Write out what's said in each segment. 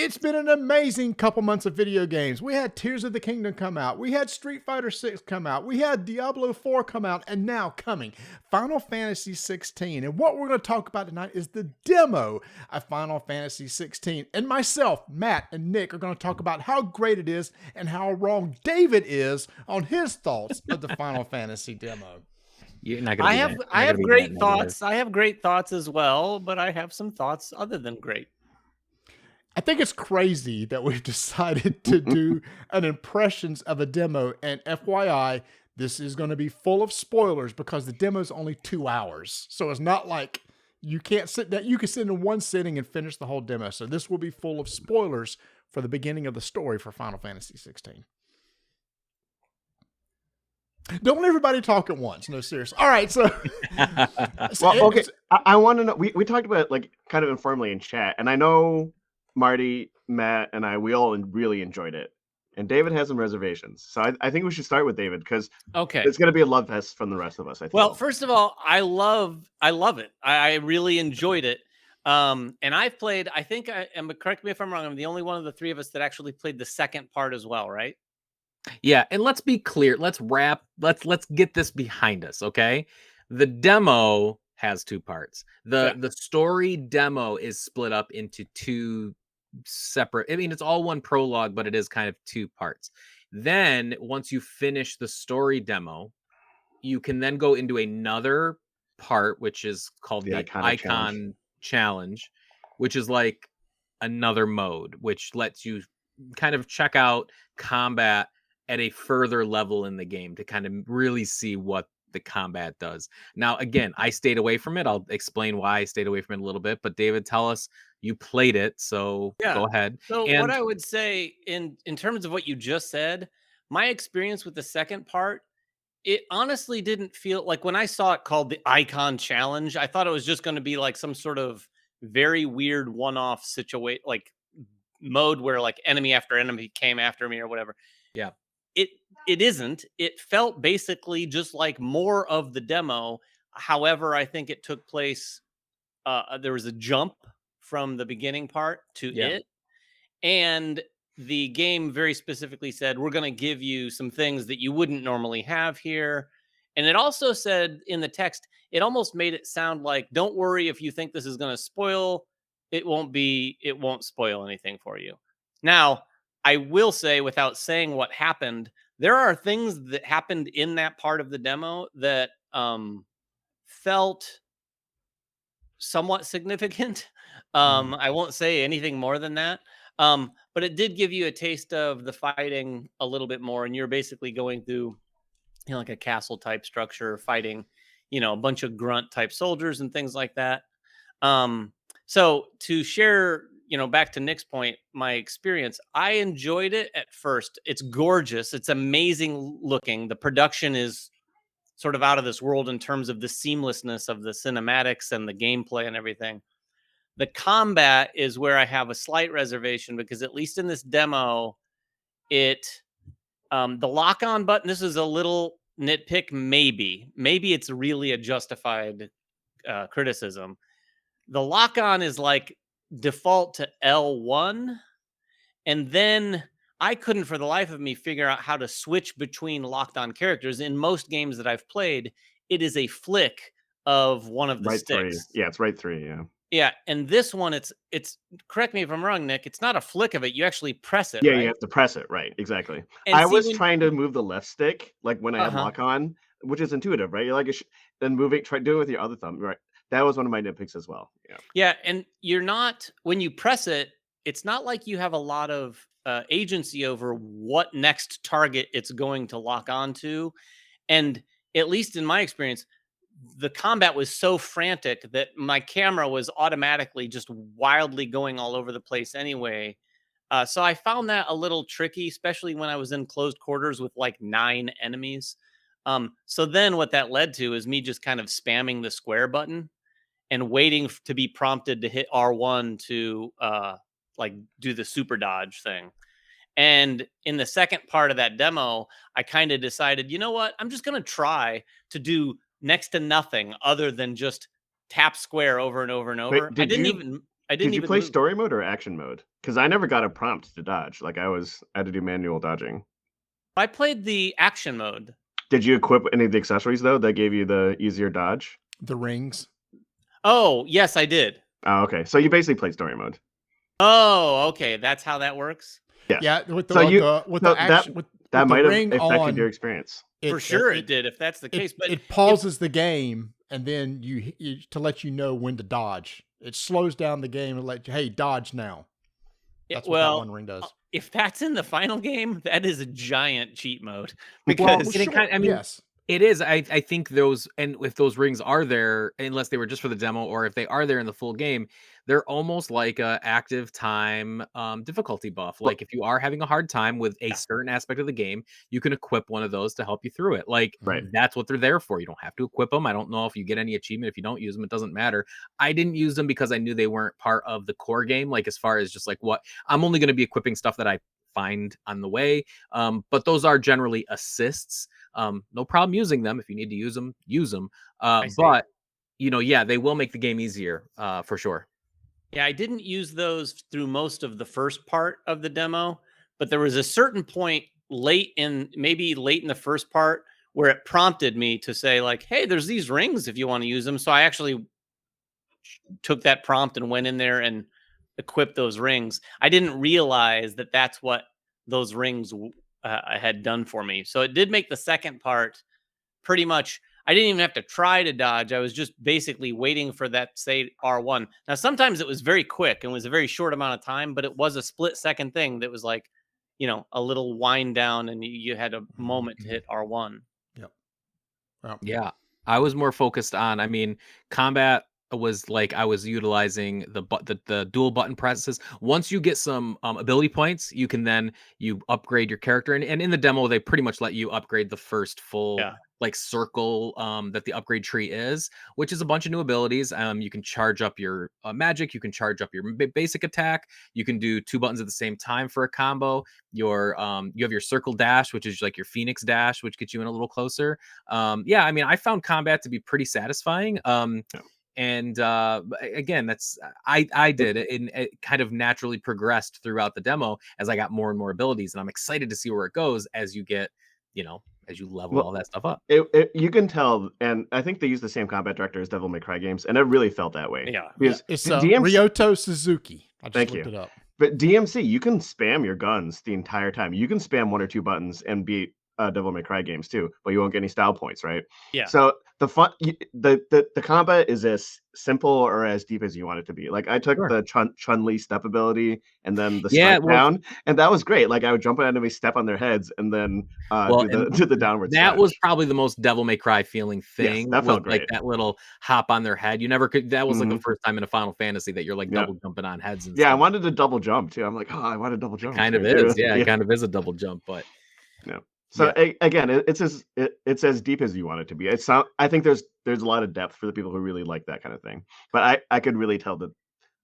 It's been an amazing couple months of video games. We had Tears of the Kingdom come out. We had Street Fighter 6 come out. We had Diablo 4 come out. And now coming, Final Fantasy 16. And what we're going to talk about tonight is the demo of Final Fantasy 16. And myself, Matt, and Nick are going to talk about how great it is and how wrong David is on his thoughts of the Final Fantasy demo. You're not gonna I have great thoughts. I have great thoughts as well, but I have some thoughts other than great. I think it's crazy that we've decided to do an impressions of a demo, and FYI, this is going to be full of spoilers because the demo is only 2 hours. So it's not like you can't sit down. You can sit in one sitting and finish the whole demo. So this will be full of spoilers for the beginning of the story for Final Fantasy 16. Don't everybody talk at once. No, seriously. All right, so well, okay. I want to know. We talked about it like kind of informally in chat, and I know Marty, Matt, and we all really enjoyed it. And David has some reservations, so I think we should start with David because it's going to be a love fest from the rest of us. I think. Well, first of all, I love it. I really enjoyed it. And I've played. I think correct me if I'm wrong. I'm the only one of the three of us that actually played the second part as well, right? Yeah, and let's be clear. Let's get this behind us, okay? The demo has 2 parts. The story demo is split up into 2 separate. I mean, it's all one prologue, but it is kind of 2 parts. Then once you finish the story demo, you can then go into another part, which is called the Icon Challenge, which is like another mode, which lets you kind of check out combat at a further level in the game to kind of really see what the combat does. Now, again, I stayed away from it. I'll explain why I stayed away from it a little bit, but David, tell us, you played it, so go ahead. So what I would say in terms of what you just said, my experience with the second part, it honestly didn't feel like when I saw it called the Icon Challenge, I thought it was just going to be like some sort of very weird one-off situation, like mode where like enemy after enemy came after me or whatever. Yeah. It isn't. It felt basically just like more of the demo. However, I think it took place. There was a jump from the beginning part to it. And the game very specifically said, we're going to give you some things that you wouldn't normally have here. And it also said in the text, it almost made it sound like, don't worry if you think this is going to spoil. It won't spoil anything for you. Now, I will say, without saying what happened, there are things that happened in that part of the demo that felt somewhat significant. I won't say anything more than that. But it did give you a taste of the fighting a little bit more. And you're basically going through, like a castle type structure, fighting, a bunch of grunt type soldiers and things like that. So to share, back to Nick's point, my experience, I enjoyed it at first. It's gorgeous. It's amazing looking. The production is sort of out of this world in terms of the seamlessness of the cinematics and the gameplay and everything. The combat is where I have a slight reservation because at least in this demo, the lock-on button, this is a little nitpick, maybe it's really a justified criticism. The lock-on is like default to L1, and then I couldn't for the life of me figure out how to switch between locked-on characters. In most games that I've played, it is a flick of one of the sticks. Yeah, it's right 3, Yeah, and this one, it's correct me if I'm wrong, Nick, it's not a flick of it. You actually press it, Yeah, right? you have to press it, right, exactly. And I was trying to move the left stick, like when I had lock on, which is intuitive, right? You're like, then doing it with your other thumb, right? That was one of my nitpicks as well. Yeah, and you're not, when you press it, it's not like you have a lot of agency over what next target it's going to lock onto. And at least in my experience, the combat was so frantic that my camera was automatically just wildly going all over the place anyway. So I found that a little tricky, especially when I was in closed quarters with like 9 enemies. So then what that led to is me just kind of spamming the square button and waiting to be prompted to hit R1 to like do the super dodge thing. And in the second part of that demo, I kind of decided, you know what? I'm just going to try to do next to nothing other than just tap square over and over and over. Wait, I didn't Did you even play move. story mode or action mode? Because I never got a prompt to dodge. Like I had to do manual dodging. I played the action mode. Did you equip any of the accessories though that gave you the easier dodge? The rings. Oh, yes, I did. Oh, okay. So you basically played story mode. Oh, okay. That's how that works. Yes. Yeah, with the So action with that the might have ring affected on, your experience. For sure it did, if that's the case. But it pauses the game, and then you to let you know when to dodge. It slows down the game and let you, hey, dodge now. That's what that one ring does. If that's in the final game, that is a giant cheat mode. Well, Because sure, I mean, yes. it is. I think those, and if those rings are there, unless they were just for the demo, or if they are there in the full game, they're almost like a active time difficulty buff. Like if you are having a hard time with a certain aspect of the game, you can equip one of those to help you through it. Like that's what they're there for. You don't have to equip them. I don't know if you get any achievement if you don't use them. It doesn't matter. I didn't use them because I knew they weren't part of the core game. Like as far as just like what I'm only going to be equipping stuff that I find on the way. But those are generally assists. No problem using them. If you need to use them, use them. But yeah, they will make the game easier for sure. Yeah, I didn't use those through most of the first part of the demo, but there was a certain point late in the first part where it prompted me to say like, hey, there's these rings if you want to use them. So I actually took that prompt and went in there and equipped those rings. I didn't realize that that's what those rings had done for me. So it did make the second part pretty much. I didn't even have to try to dodge. I was just basically waiting for that, say, R1. Now, sometimes it was very quick and was a very short amount of time, but it was a split-second thing that was like, a little wind down, and you had a moment to hit R1. Yep. Well, yeah, I was more focused on, I mean, combat was like I was utilizing the dual button presses. Once you get some ability points, you upgrade your character. And in the demo, they pretty much let you upgrade the first full like circle that the upgrade tree is, which is a bunch of new abilities. You can charge up your magic, you can charge up your basic attack, you can do 2 buttons at the same time for a combo. You have your circle dash, which is like your Phoenix dash, which gets you in a little closer. Yeah, I mean, I found combat to be pretty satisfying. And again, that's I did it, and it kind of naturally progressed throughout the demo as I got more and more abilities, and I'm excited to see where it goes as you get, as you level all that stuff up. You can tell, and I think they use the same combat director as Devil May Cry games, and it really felt that way. Yeah, because it's Ryoto Suzuki. I just looked it up. But DMC, you can spam your guns the entire time. You can spam 1 or 2 buttons and beat Devil May Cry games too, but you won't get any style points, right? Yeah. So the combat is as simple or as deep as you want it to be. Like I took the Chun-Li step ability and then the strike down, and that was great. Like I would jump on enemy, step on their heads, and then do the downward that slash. Was probably the most Devil May Cry feeling thing. Yes, that felt great. Like that little hop on their head. You never could. That was like the first time in a Final Fantasy that you're like double jumping on heads. And I wanted to double jump too. I'm like, oh, I want to double jump. It kind of is. Yeah, it kind of is a double jump, but no. So again, it's as deep as you want it to be. I think there's a lot of depth for the people who really like that kind of thing. But I could really tell that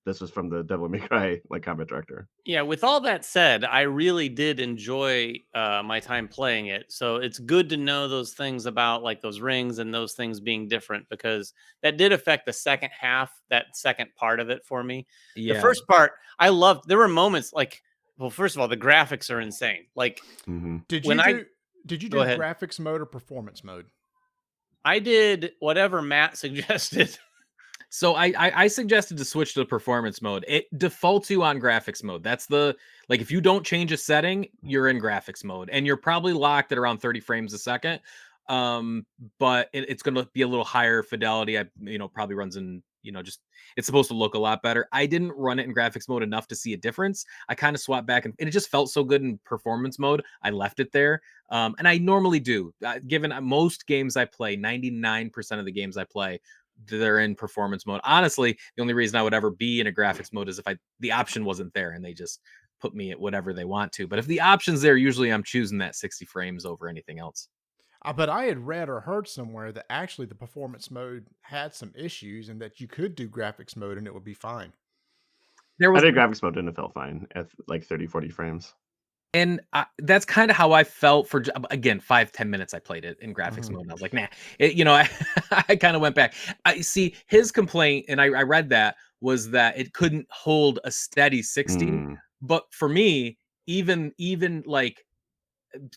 this was from the Devil May Cry like combat director. Yeah. With all that said, I really did enjoy my time playing it. So it's good to know those things about like those rings and those things being different, because that did affect the second half, that second part of it for me. Yeah. The first part I loved. There were moments like, well, first of all, the graphics are insane. Like, Did you do graphics mode or performance mode? I did whatever Matt suggested. So I suggested to switch to performance mode. It defaults you on graphics mode. That's if you don't change a setting, you're in graphics mode, and you're probably locked at around 30 frames a second. But it's going to be a little higher fidelity. Probably runs in, it's supposed to look a lot better. I didn't run it in graphics mode enough to see a difference. I kind of swapped back and it just felt so good in performance mode. I left it there. And I normally do, given most games I play, 99% of the games I play, they're in performance mode. Honestly, the only reason I would ever be in a graphics mode is if the option wasn't there and they just put me at whatever they want to. But if the option's there, usually I'm choosing that 60 frames over anything else. But I had read or heard somewhere that actually the performance mode had some issues and that you could do graphics mode and it would be fine. I did graphics mode and it felt fine at like 30, 40 frames. And that's kind of how I felt for, again, 5-10 minutes I played it in graphics mode. And I was like, nah, I kind of went back. I see his complaint, and I read that, was that it couldn't hold a steady 60. But for me, even like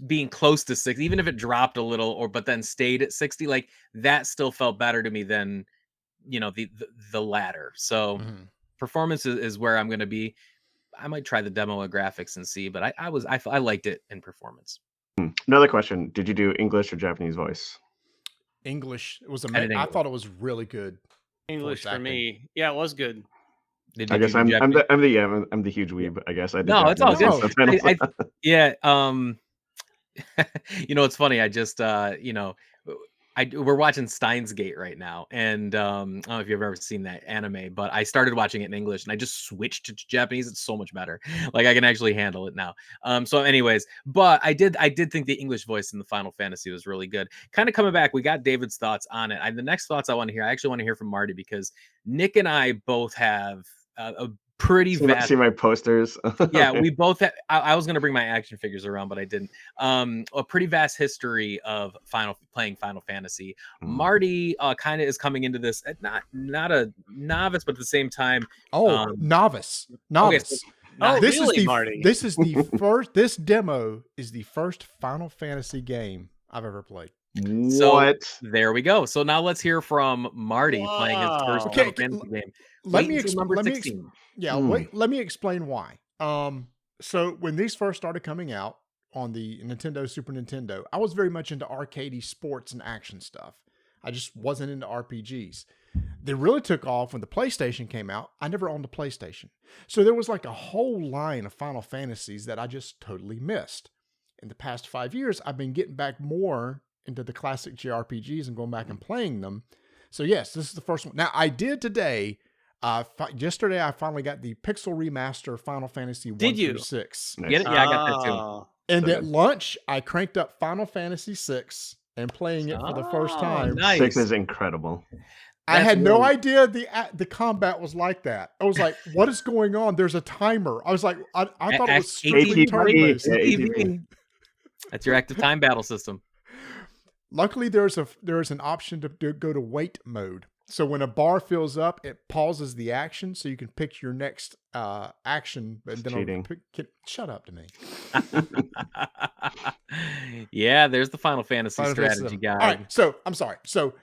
being close to 60, even if it dropped a little but then stayed at 60, like that still felt better to me than, you know, the latter. So performance is where I'm going to be. I might try the demo of graphics and see, but I liked it in performance. Another question: did you do English or Japanese voice? English. It was amazing. I thought it was really good. English for me. Yeah, it was good. I guess I'm the huge weeb. I guess I did. No, it's all good. Yeah. You know, it's funny. I just you know, we're watching Steins Gate right now, and I don't know if you've ever seen that anime, but I started watching it in English and I just switched to Japanese. It's so much better. Like I can actually handle it now. So anyways, but I did think the English voice in the Final Fantasy was really good. Kind of coming back, we got David's thoughts on it. The next thoughts I want to hear, I actually want to hear from Marty, because Nick and I both have a pretty vast. See my posters. Yeah, we both have. I was going to bring my action figures around, but I didn't. A pretty vast history of playing Final Fantasy. Marty kind of is coming into this not a novice, but at the same time, novice. Okay, so, this really, is Marty? This is the first. This demo is the first Final Fantasy game I've ever played. So there we go. So now let's hear from Marty playing his first Final Fantasy game. Let me explain why. So when these first started coming out on the Nintendo, Super Nintendo, I was very much into arcadey sports and action stuff. I just wasn't into RPGs. They really took off when the PlayStation came out. I never owned a PlayStation. So there was like a whole line of Final Fantasies that I just totally missed. In the past 5 years, I've been getting back more into the classic JRPGs and going back and playing them. So yes, this is the first one. Now I did today. Yesterday, I finally got the Pixel Remaster Final Fantasy 1 through 6. Get it? Yeah, I got that too. And at lunch, I cranked up Final Fantasy 6 and playing it for the first time. Nice. 6 is incredible. I had no idea the combat was like that. I was like, what is going on? There's a timer. I was like, I thought it was strictly turn-based. That's your active time battle system. Luckily, there's an option to go to wait mode. So when a bar fills up, it pauses the action, so you can pick your next action. And then shut up to me. Yeah, there's the Final Fantasy strategy guide. All right, so I'm sorry. So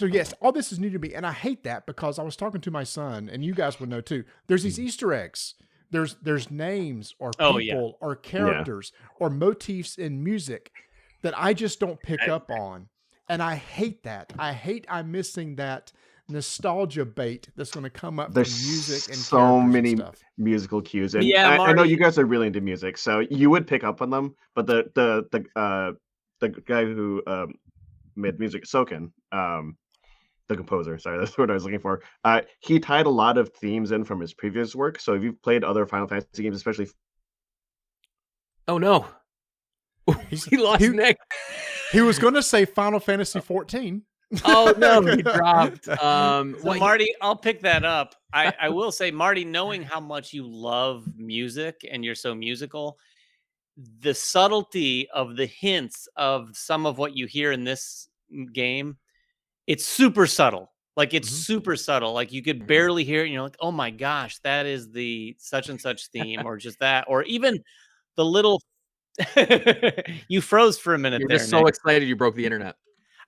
yes, all this is new to me, and I hate that because I was talking to my son, and you guys would know too. There's these Easter eggs. There's names or people or characters or motifs in music that I just don't pick up on. And I hate that. I'm missing that nostalgia bait that's going to come up from music and so many stuff. Musical cues. And I know you guys are really into music, so you would pick up on them. But the guy who made music, Soken, the composer, sorry, that's the word I was looking for. He tied a lot of themes in from his previous work. So if you've played other Final Fantasy games, especially, oh no, he lost Nick. He was going to say Final Fantasy 14. Oh no, he dropped. So Marty, I'll pick that up. I will say, Marty, knowing how much you love music and you're so musical, the subtlety of the hints of some of what you hear in this game, it's super subtle. Like it's super subtle. Like you could barely hear it, and you're like, oh my gosh, that is the such and such theme, or just that, or even the little. You froze for a minute. You're there, just so Nick. Excited you broke the internet.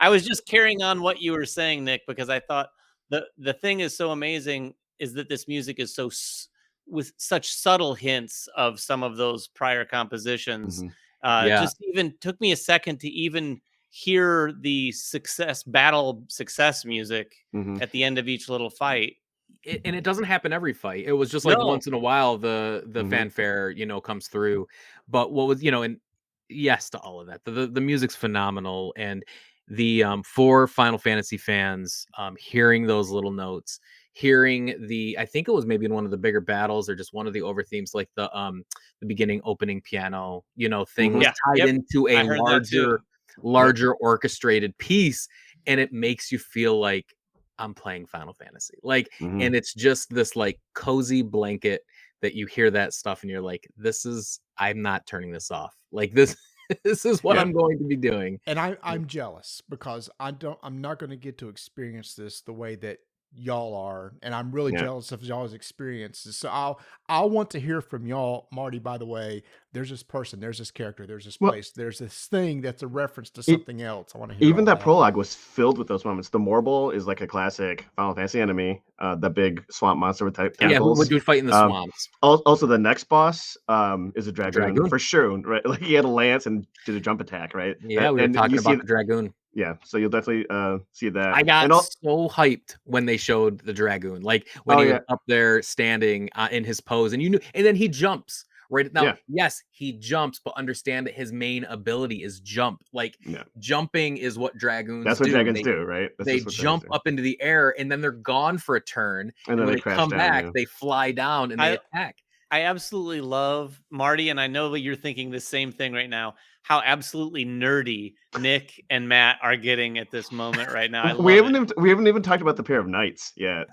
I was just carrying on what you were saying, Nick, because I thought the thing is so amazing is that this music is so with such subtle hints of some of those prior compositions. Just even took me a second to even hear the battle success music at the end of each little fight. And it doesn't happen every fight. It was just like once in a while the fanfare, comes through. But what was, and yes to all of that. The music's phenomenal, and the for Final Fantasy fans, hearing those little notes, hearing I think it was maybe in one of the bigger battles or just one of the over themes, like the beginning opening piano, thing was tied into a larger orchestrated piece, and it makes you feel like I'm playing Final Fantasy, and it's just this like cozy blanket that you hear that stuff and you're like, I'm not turning this off. Like this is what I'm going to be doing. And I'm jealous because I'm not going to get to experience this the way that y'all are, and I'm really Yeah. jealous of y'all's experiences. So I'll want to hear from y'all, Marty. By the way, there's this person, there's this character, there's this Well, place, there's this thing that's a reference to it, something else. I want to hear even all that that. prologue was filled with those moments. The Morble is like a classic Final Fantasy enemy, the big swamp monster with Yeah, tentacles. would you fight in the swamps? Also, the next boss is a dragoon, Dragoon. for sure, right? Like he had a lance and did a jump attack, right? Yeah, we were And talking you see about the dragoon. Yeah, so you'll definitely see that. I got And so hyped when they showed the dragoon, like when Oh, he yeah. was up there standing in his pose, and you knew, and then he jumps right now. Yeah. Yes, he jumps, but understand that his main ability is jump. Like Yeah. jumping is what dragoons That's what do. dragons do, right? That's They just what dragons jump do. up into the air, and then they're gone for a turn, And then when they they crash come down, back, yeah. they fly down and they attack. I absolutely love Marty, and I know that you're thinking the same thing right now. How absolutely nerdy Nick and Matt are getting at this moment right now. I love we haven't it. we haven't even talked about the pair of knights yet.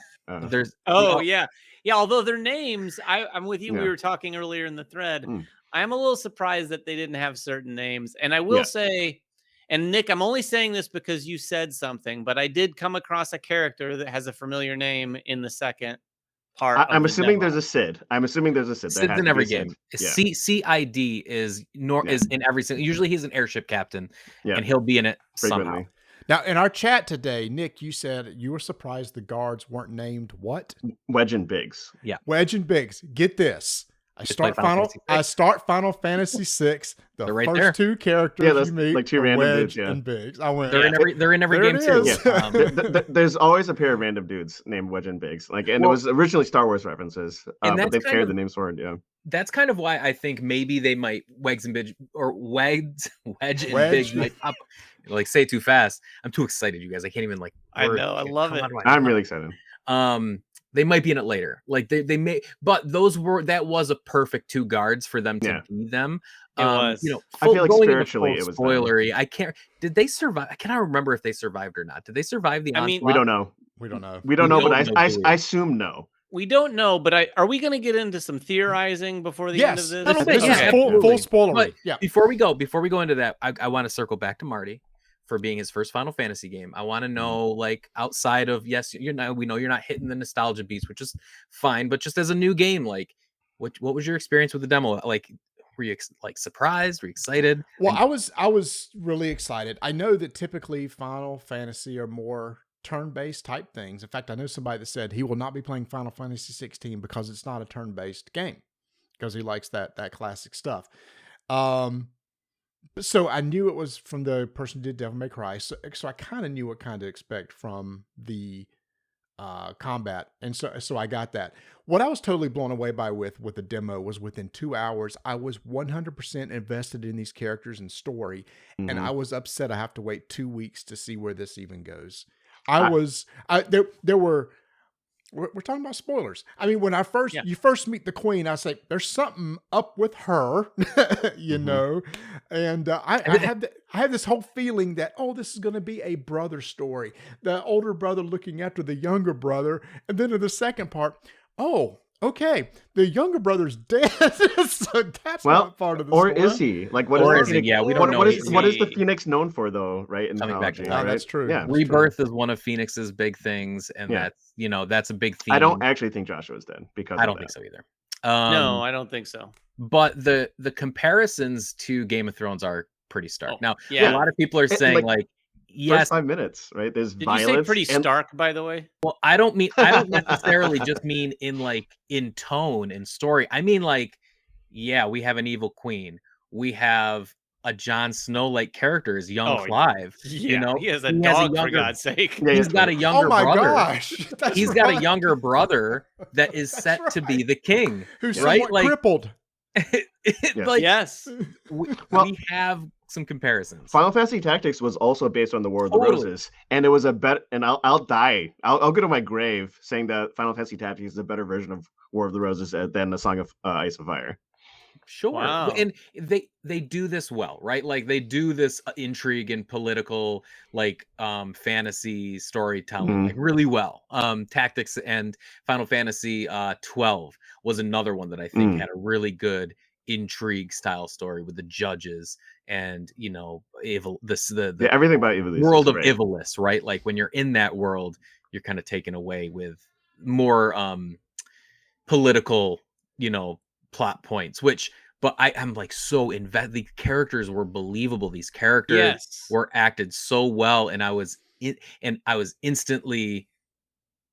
There's yeah. Although their names, I'm with you. We Yeah. were talking earlier in the thread. Mm. I am a little surprised that they didn't have certain names, and I will say, and Nick, I'm only saying this because you said something, but I did come across a character that has a familiar name in the second part. I'm of the assuming demo. there's a Sid. I'm assuming there's a Sid. There Sid's has in to be every a Sid. game. Yeah. CID is in every single. Usually he's an airship captain, Yeah. and he'll be in it somehow. Frequently. Now, in our chat today, Nick, you said you were surprised the guards weren't named what? Wedge and Biggs. Yeah. Wedge and Biggs. Get this. I Just play start Final Fantasy VI. The They're right first there. two characters Yeah, that's you meet like two are random Wedge dudes, yeah. and Biggs. I went. They're in every There game it too. is. Yeah. There's always a pair of random dudes named Wedge and Biggs. Like, and it was originally Star Wars references, and but that's they kind paired of- the names for it. Yeah. That's kind of why I think maybe they might Wedge and Biggs or Wedge and Wedge. Biggs might pop. Like say too fast. I'm too excited, you guys. I can't even like. I word know. I it. love Come it. on, why I'm not? really excited. They might be in it later. Like they may, but that was a perfect two guards for them to be them. It was. You know, I feel like going into spiritually full it was them. spoilery. I can't. Did they survive? I cannot remember if they survived or not. Did they survive the I mean, onslaught? We don't know. We don't know. We don't know, but know, I assume no. We don't know, but are we going to get into some theorizing before the end of this? Little bit, This yeah, is full absolutely. spoiler. But Yeah. Before we go into that, I want to circle back to Marty for being his first Final Fantasy game. I want to know, like, outside of we know you're not hitting the nostalgia beats, which is fine, but just as a new game, like, what was your experience with the demo? Like, were you surprised? Were you excited? Well, I was really excited. I know that typically Final Fantasy are more turn-based type things. In fact, I know somebody that said he will not be playing Final Fantasy 16 because it's not a turn-based game because he likes that classic stuff. So I knew it was from the person who did Devil May Cry. So I kind of knew what kind to expect from the combat. And so I got that. What I was totally blown away by with the demo was within 2 hours, I was 100% invested in these characters and story. Mm-hmm. And I was upset I have to wait 2 weeks to see where this even goes. We're talking about spoilers. I mean, when you first meet the queen, I say there's something up with her, you know, and I have this whole feeling that this is going to be a brother story, the older brother looking after the younger brother, and then in the second part, okay, the younger brother's dead, so that's not part of the story. Or is he? Like, what Or is is he? Yeah, we don't know. What is the Phoenix known for, though? Right? In Coming back to mythology, life. That's true. Yeah, Rebirth is one of Phoenix's big things, and that's a big theme. I don't actually think Joshua's dead because I don't think so either. No, I don't think so. But the comparisons to Game of Thrones are pretty stark. Now, yeah. a lot of people are saying yes, first 5 minutes, right? There's Did violence. you say pretty stark, by the way? Well, I don't necessarily just mean in tone and story. I mean, we have an evil queen. We have a Jon Snow-like character as young Clive. Yeah, you know, he has a dog, for God's sake. Yeah, he's got a younger brother. Oh my gosh. He's got a younger brother that is set to be the king. Who's right? somewhat crippled. Yes. We have some comparisons. Final Fantasy Tactics was also based on the War of the Roses, and it was a better. And I'll die. I'll go to my grave saying that Final Fantasy Tactics is a better version of War of the Roses than the Song of Ice and Fire. Sure. Wow. And they do this well, right? Like they do this intrigue and political fantasy storytelling like really well. Tactics and Final Fantasy 12 was another one that I think had a really good intrigue style story with the judges and evil everything about Ivalice, the world of Ivalice, right? Like when you're in that world, you're kind of taken away with more political, plot points, but I'm like so invested. The characters were believable. These characters Yes. were acted so well, and I was instantly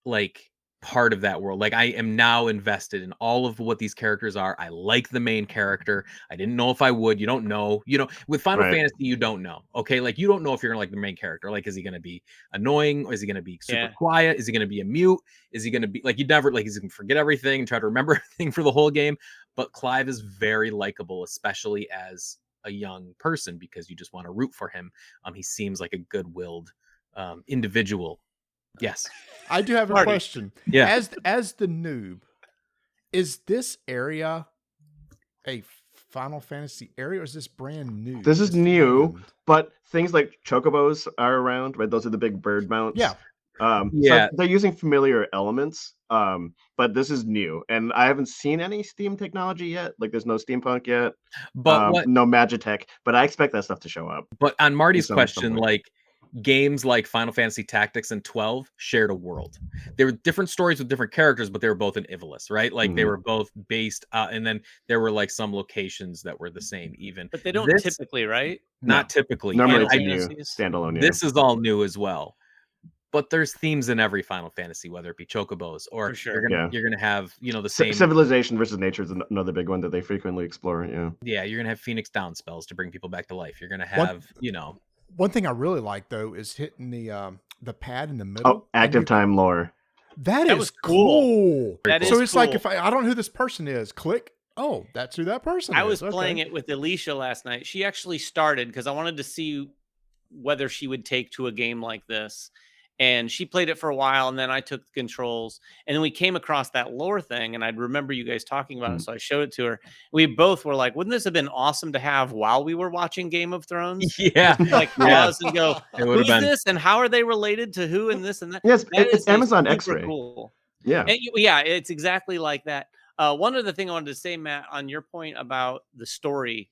like part of that world. Like I am now invested in all of what these characters are. I like the main character. I didn't know if I would. You don't know. With Final Fantasy, you don't know. Okay, like you don't know if you're gonna like the main character. Like, is he gonna be annoying? Or is he gonna be super quiet? Is he gonna be a mute? Is he gonna be like you never like he's gonna forget everything and try to remember everything for the whole game? But Clive is very likable, especially as a young person, because you just want to root for him. He seems like a good-willed individual. Yes. I do have a question. Yeah. As the noob, is this area a Final Fantasy area, or is this brand new? This is new, but things like chocobos are around, right? Those are the big bird mounts. Yeah. So they're using familiar elements, but this is new, and I haven't seen any Steam technology yet. Like, there's no steampunk yet, but no Magitech, but I expect that stuff to show up. But on Marty's question, like games like Final Fantasy Tactics and 12 shared a world. They were different stories with different characters, but they were both in Ivalice, right? Like they were both based, and then there were like some locations that were the same, even. But they don't typically, right? Not typically. Normally it's new, standalone. This is all new as well. But there's themes in every Final Fantasy, whether it be chocobos or you're gonna have the same civilization versus nature is another big one that they frequently explore. Yeah, you're gonna have Phoenix Down spells to bring people back to life. You're gonna have One thing I really like though is hitting the pad in the middle. Oh, active time lore. That is cool. That is so it's cool. like if I don't know who this person is, click. Oh, that's who that person is. I was playing it with Alicia last night. She actually started because I wanted to see whether she would take to a game like this. And she played it for a while, and then I took the controls, and then we came across that lore thing, and I'd remember you guys talking about it, so I showed it to her. We both were like, wouldn't this have been awesome to have while we were watching Game of Thrones? Yeah. Like pause and go, who's this, and how are they related to who, and this and that? Yes, it's Amazon X-Ray. Cool. Yeah. And, yeah, it's exactly like that. One other thing I wanted to say, Matt, on your point about the story,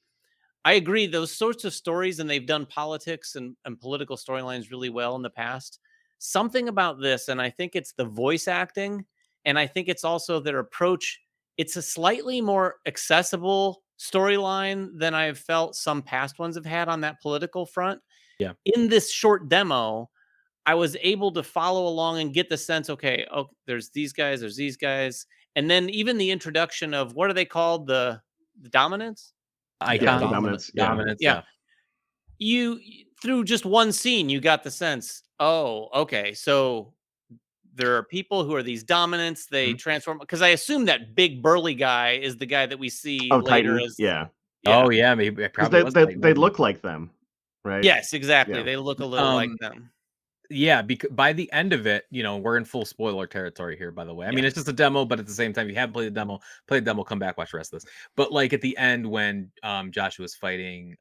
I agree. Those sorts of stories, and they've done politics and political storylines really well in the past. Something about this, and I think it's the voice acting, and I think it's also their approach. It's a slightly more accessible storyline than I've felt some past ones have had on that political front. Yeah. In this short demo, I was able to follow along and get the sense, okay, there's these guys, and then even the introduction of what are they called? The dominants? Dominance. Yeah. You through just one scene, you got the sense, oh, okay, so there are people who are these dominants. They transform, because I assume that big burly guy is the guy that we see later. Titan. Oh yeah, maybe probably they look like them, right? Yes, exactly. They look a little like them. Yeah, because by the end of it, we're in full spoiler territory here, by the way. I mean, it's just a demo, but at the same time, if you haven't played the demo, come back, watch the rest of this. But like at the end when Joshua's fighting,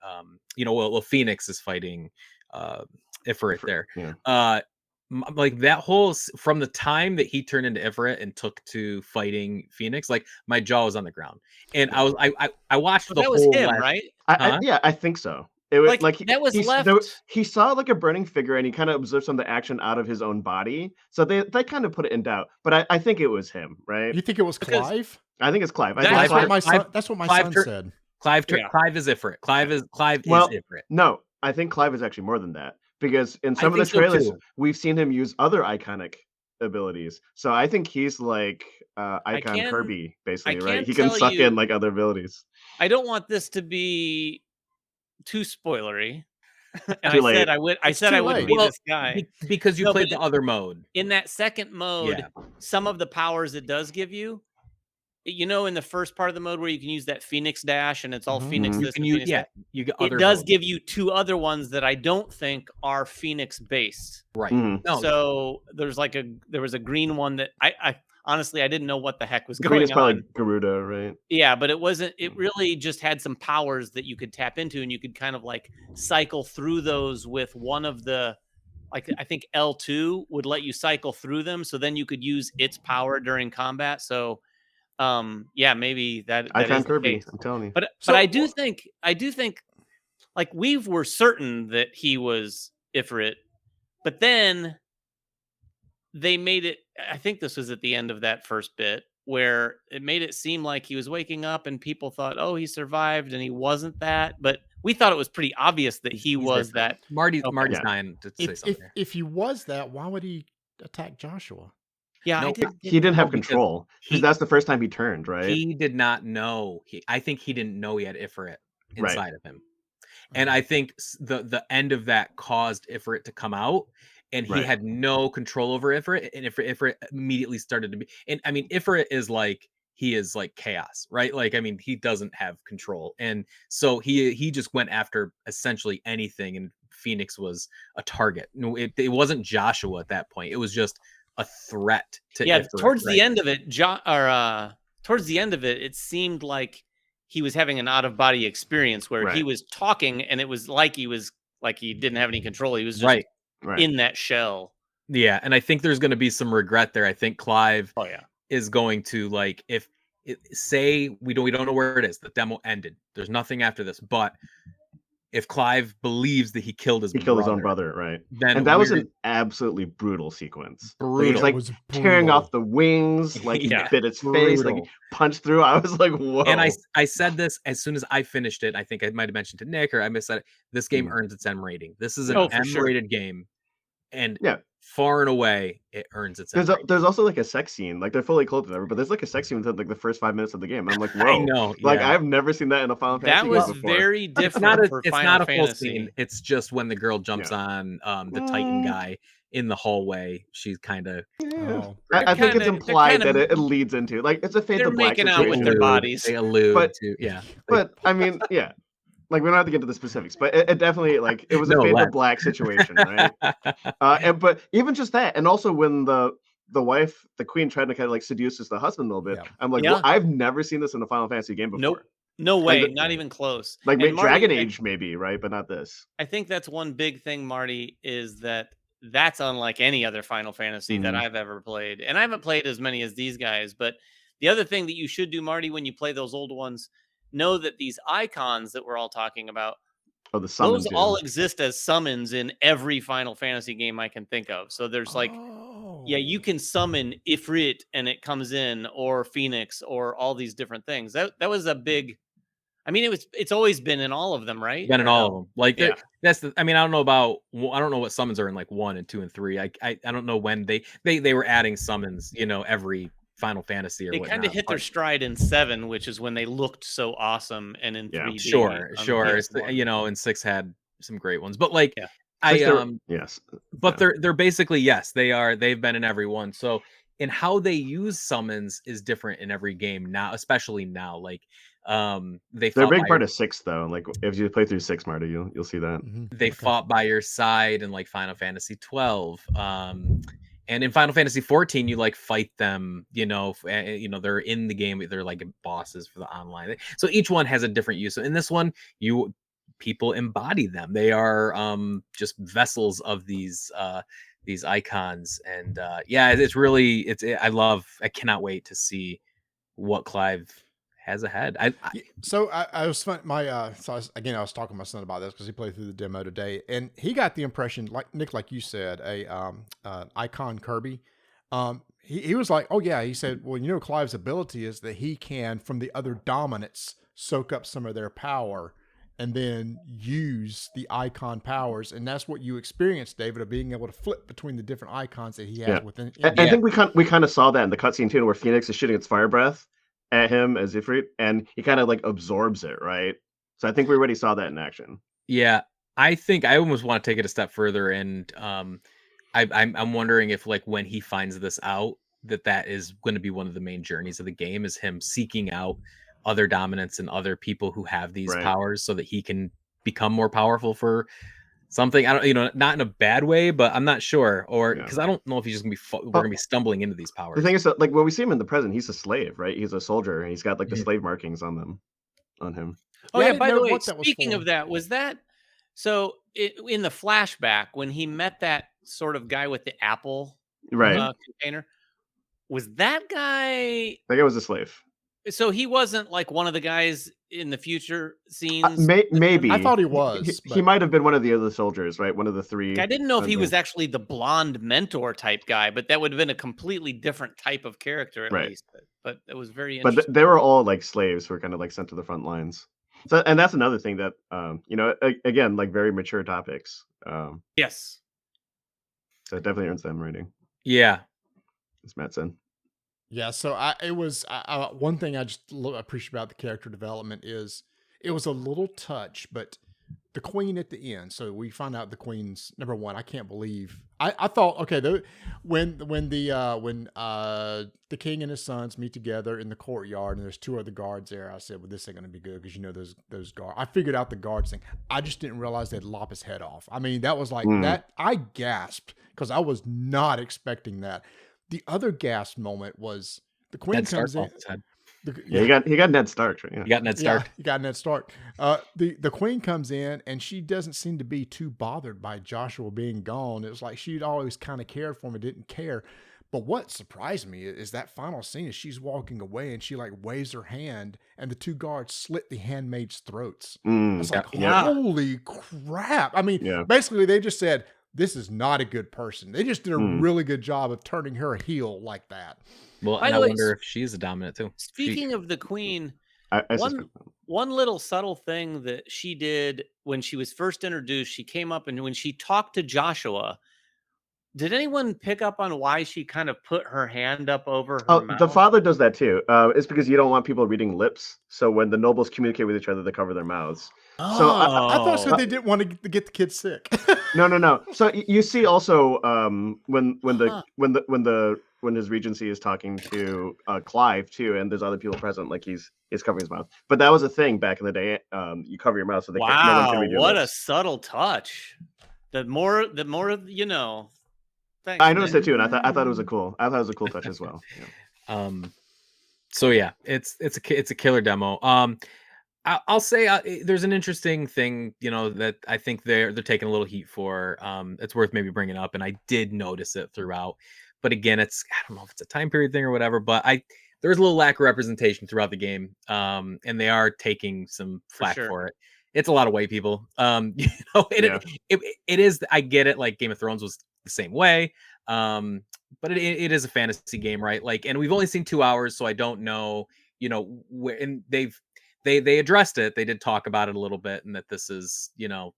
Phoenix is fighting Ifrit there. Yeah. Like that whole, from the time that he turned into Ifrit and took to fighting Phoenix, like my jaw was on the ground. And I watched the whole. That was him, right? I think so. It was like that was left. He saw like a burning figure, and he kind of observed some of the action out of his own body. So they kind of put it in doubt. But I think it was him, right? You think it was Clive? I think it's Clive. That's what my son said. Clive is Ifrit. Clive is Ifrit. No, I think Clive is actually more than that, because in some of the trailers we've seen him use other iconic abilities. So I think he's like Icon Kirby, basically, right? He can suck in like other abilities. I don't want this to be too spoilery. And Too late. I said I wouldn't be this guy. Because you played the other mode. In that second mode, some of the powers it does give you, in the first part of the mode where you can use that Phoenix dash and it's all Phoenix this and Phoenix that, you get it does give you two other ones that I don't think are Phoenix based. Right. No. So there was a green one that I honestly, I didn't know what the heck was going on. Green is probably Garuda, right? Yeah, but it wasn't. It really just had some powers that you could tap into, and you could kind of like cycle through those with one of the, like I think L2 would let you cycle through them, so then you could use its power during combat. So, maybe that Icon is Kirby. I'm telling you. But I do think, like we were certain that he was Ifrit, but then they made it, I think this was at the end of that first bit, where it made it seem like he was waking up and people thought, oh, he survived, and he wasn't that. But we thought it was pretty obvious that he was that. Marty's Okay. dying to say something. If he was that, why would he attack Joshua? Yeah, No, He didn't have because control because that's the first time he turned, right? He did not know. I think he didn't know he had Ifrit inside of him. And I think the end of that caused Ifrit to come out, and he had no control over Ifrit, and Ifrit immediately started to be. And I mean, Ifrit is like, he is like chaos, right? Like, I mean, he doesn't have control, and so he just went after essentially anything, and Phoenix was a target. No, it wasn't Joshua at that point. It was just a threat to Ifrit, towards the end of it, towards the end of it, it seemed like he was having an out-of-body experience where he was talking, and it was like he didn't have any control. He was just in that shell. Yeah, and I think there's going to be some regret there. I think Clive is going to, like, say we don't know where it is. The demo ended. There's nothing after this, but if Clive believes that he killed his own brother, right? Then and that was an absolutely brutal sequence. Brutal. Like, he's like tearing off the wings, like he bit its face, like punched through. I was like, whoa. And I said this as soon as I finished it. I think I might have mentioned to Nick, or I missed it. This game earns its M rating. This is an M-rated game, and far and away it earns its M rating. There's also like a sex scene, like they're fully clothed and everything, but there's like a sex scene within like the first 5 minutes of the game. I'm like, whoa. I know. Like, I've never seen that in a Final Fantasy game before. That was before. very different. It's not a full scene. It's just when the girl jumps on the Titan guy in the hallway. She's kind of. I think it's implied that it leads into, like, it's a Fade to Black making situation. out with their bodies. They allude to But I mean, like, we don't have to get into the specifics, but it definitely, like, it was a Fade to Black situation, right? But even just that, and also when the wife, the queen, tried to kind of like seduce the husband a little bit. I'm like, well, I've never seen this in a Final Fantasy game before. Nope. No way, not even close. Like, Dragon Age maybe, right? But not this. I think that's one big thing, Marty, is that's unlike any other Final Fantasy that I've ever played. And I haven't played as many as these guys, but the other thing that you should do, Marty, when you play those old ones, know that these icons that we're all talking about, those all exist as summons in every Final Fantasy game I can think of. So there's like, you can summon Ifrit and it comes in, or Phoenix, or all these different things. That was a big. I mean, it's always been in all of them, right? Been in all of them. Like, that's the. I mean, I don't know what summons are in like 1 and 2 and 3. I don't know when they were adding summons, every Final Fantasy or they kind of hit their stride in 7, which is when they looked so awesome, and in 3D. Sure. And 6 had some great ones, but like but they're basically they've been in every one. So, and how they use summons is different in every game now, especially now. Like, they're a big part of 6 though. Like, if you play through 6, Marta, you'll see that they fought by your side in like Final Fantasy 12. And in Final Fantasy 14, you like fight them, they're in the game. They're like bosses for the online. So each one has a different use. So in this one, people embody them. They are just vessels of these icons. And it's really, I cannot wait to see what Clive has ahead. I was talking to my son about this because he played through the demo today, and he got the impression, like Nick, like you said, icon Kirby. He was like, oh yeah, he said, well, Clive's ability is that he can, from the other dominants, soak up some of their power and then use the icon powers, and that's what you experienced, David, of being able to flip between the different icons that he has within. I think we kind of saw that in the cutscene too, where Phoenix is shooting its fire breath at him as Ifrit, and he kind of like absorbs it, right? So I think we already saw that in action. Yeah, I think I almost want to take it a step further, and I'm wondering if, like, when he finds this out, that is going to be one of the main journeys of the game, is him seeking out other dominants and other people who have these powers, so that he can become more powerful for something. I don't, not in a bad way, but I'm not sure, or because I don't know if he's just gonna be we're gonna be stumbling into these powers. The thing is that, like, when we see him in the present, he's a slave, right? He's a soldier, and he's got like the slave markings on him. Oh yeah. By the way, speaking of that, was that so? In the flashback, when he met that sort of guy with the apple container, was that guy? That guy was a slave. So he wasn't like one of the guys in the future scenes. Maybe I thought he was. He might have been one of the other soldiers, right? One of the three. I didn't know if he was actually the blonde mentor type guy, but that would have been a completely different type of character at least. But it was very interesting. But they were all like slaves who were kind of like sent to the front lines. So, and that's another thing that, you know, again, like very mature topics. Yes. So it definitely earns them rating. Yeah. As Matt said. Yeah, so it was one thing I just appreciate about the character development is it was a little touch, but the queen at the end. So we find out the queen's number one. I can't believe I thought when the king and his sons meet together in the courtyard and there's two other guards there. I said, well, this ain't gonna be good because you know those guards. I figured out the guards thing. I just didn't realize they'd lop his head off. I mean, that was like that. I gasped because I was not expecting that. The other gasp moment was the queen Ned comes Stark in. He got Ned Stark. Right? Yeah. You got Ned Stark. Yeah, you got Ned Stark. The queen comes in and she doesn't seem to be too bothered by Joshua being gone. It was like she'd always kind of cared for him and didn't care. But what surprised me is that final scene is she's walking away and she like waves her hand and the two guards slit the handmaids' throats. It's like, holy crap. I mean, basically they just said, this is not a good person. They just did a really good job of turning her heel like that. Well, and I wonder if she's a dominant too. Speaking of the queen, one little subtle thing that she did when she was first introduced, she came up and when she talked to Joshua, did anyone pick up on why she kind of put her hand up over her mouth? The father does that too. It's because you don't want people reading lips. So when the nobles communicate with each other, they cover their mouths. Oh, so I thought so they didn't want to get the kids sick. No. So you see also when his regency is talking to Clive too, and there's other people present, like he's covering his mouth. But that was a thing back in the day. You cover your mouth so no one can read your lips. What a subtle touch. The more you know. Thanks, I noticed it too, and I thought it was a cool touch as well. Yeah. So yeah, it's a killer demo. I'll say there's an interesting thing, you know, that I think they're taking a little heat for. It's worth maybe bringing up, and I did notice it throughout. But again, I don't know if it's a time period thing or whatever, but there's a little lack of representation throughout the game, and they are taking some flack for it. It's a lot of white people. You know, it is. I get it. Like Game of Thrones was the same way, but it is a fantasy game, right? Like, and we've only seen 2 hours, so I don't know, you know, where. And they addressed it. They did talk about it a little bit, and that this is, you know,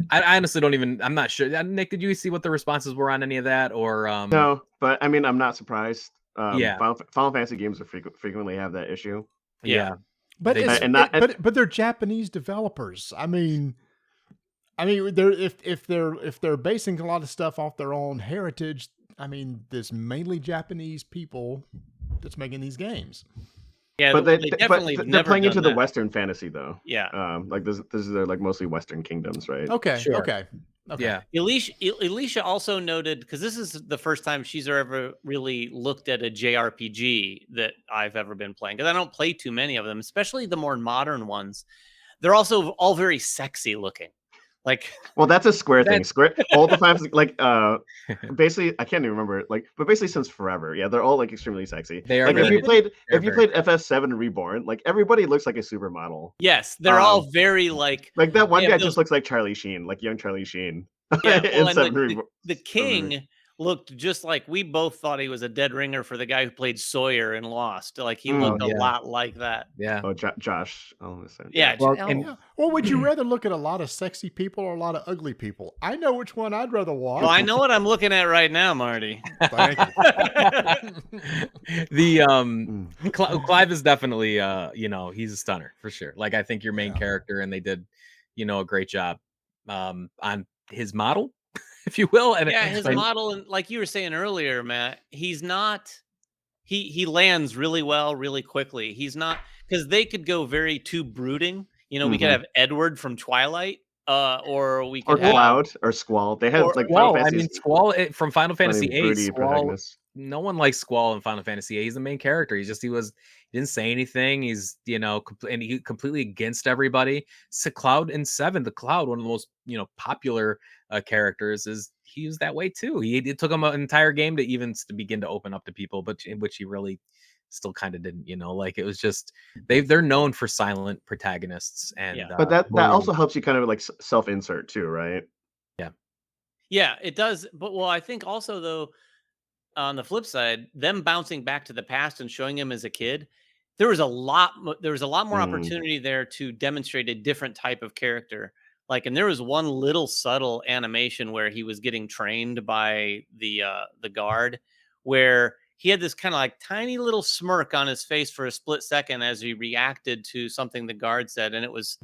I honestly don't even. I'm not sure. Nick, did you see what the responses were on any of that, or no? But I mean, I'm not surprised. Yeah, Final Fantasy games frequently have that issue. Yeah. But but they're Japanese developers. I mean, they're if they're basing a lot of stuff off their own heritage. I mean, there's mainly Japanese people that's making these games. Yeah, but they're playing into the Western fantasy though. Yeah, like this is like mostly Western kingdoms, right? Okay, sure. Okay. Yeah. Alicia also noted, because this is the first time she's ever really looked at a JRPG that I've ever been playing, because I don't play too many of them, especially the more modern ones. They're also all very sexy looking. Like, well, that's a Square thing. Square all the times, like basically, I can't even remember, like, but basically since forever, yeah, they're all like extremely sexy. They are. Like if you played FF7 Reborn, like everybody looks like a supermodel. Yes, they're all very like that one guy just looks like Charlie Sheen, like young Charlie Sheen. Yeah, well, the king looked just like, we both thought he was a dead ringer for the guy who played Sawyer in Lost. Like he looked a lot like that. Yeah. Oh, Josh. Yeah. Well, would you rather look at a lot of sexy people or a lot of ugly people? I know which one I'd rather watch. Well, I know what I'm looking at right now, Marty. Thank you. Clive is definitely you know, he's a stunner for sure. Like I think your main character, and they did, you know, a great job on his model, if you will. And his model, and like you were saying earlier, Matt, he's not. He lands really well, really quickly. He's not, because they could go very too brooding. You know, we could have Edward from Twilight, or we could have Cloud or Squall. They had like Squall. I mean, Squall from Final Fantasy VIII. No one likes Squall in Final Fantasy VIII. He's the main character. He didn't say anything. He's, you know, and he completely against everybody. So Cloud in 7, the Cloud, one of the most, you know, popular characters, he was that way too. It took him an entire game to begin to open up to people, but in which he really still kind of didn't, like it was just they're known for silent protagonists, and but that also helps you kind of like self-insert too, right? Yeah, it does. But I think also though, on the flip side, them bouncing back to the past and showing him as a kid, there was a lot more opportunity there to demonstrate a different type of character. Like, and there was one little subtle animation where he was getting trained by the guard, where he had this kind of like tiny little smirk on his face for a split second as he reacted to something the guard said, and it was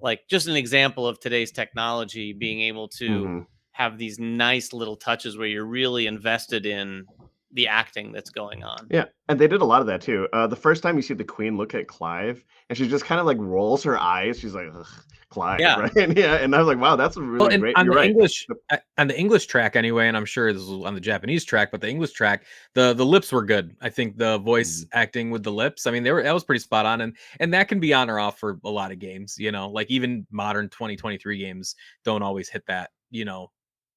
like just an example of today's technology being able to have these nice little touches where you're really invested in the acting that's going on. Yeah, and they did a lot of that too. The first time you see the Queen look at Clive, and she just kind of like rolls her eyes. She's like, ugh, Clive, right? Yeah, and I was like, wow, that's really great. On the English track anyway, and I'm sure this was on the Japanese track, but the English track, the lips were good. I think the voice acting with the lips, I mean, that was pretty spot on, and that can be on or off for a lot of games. Like even modern 2023 games don't always hit that,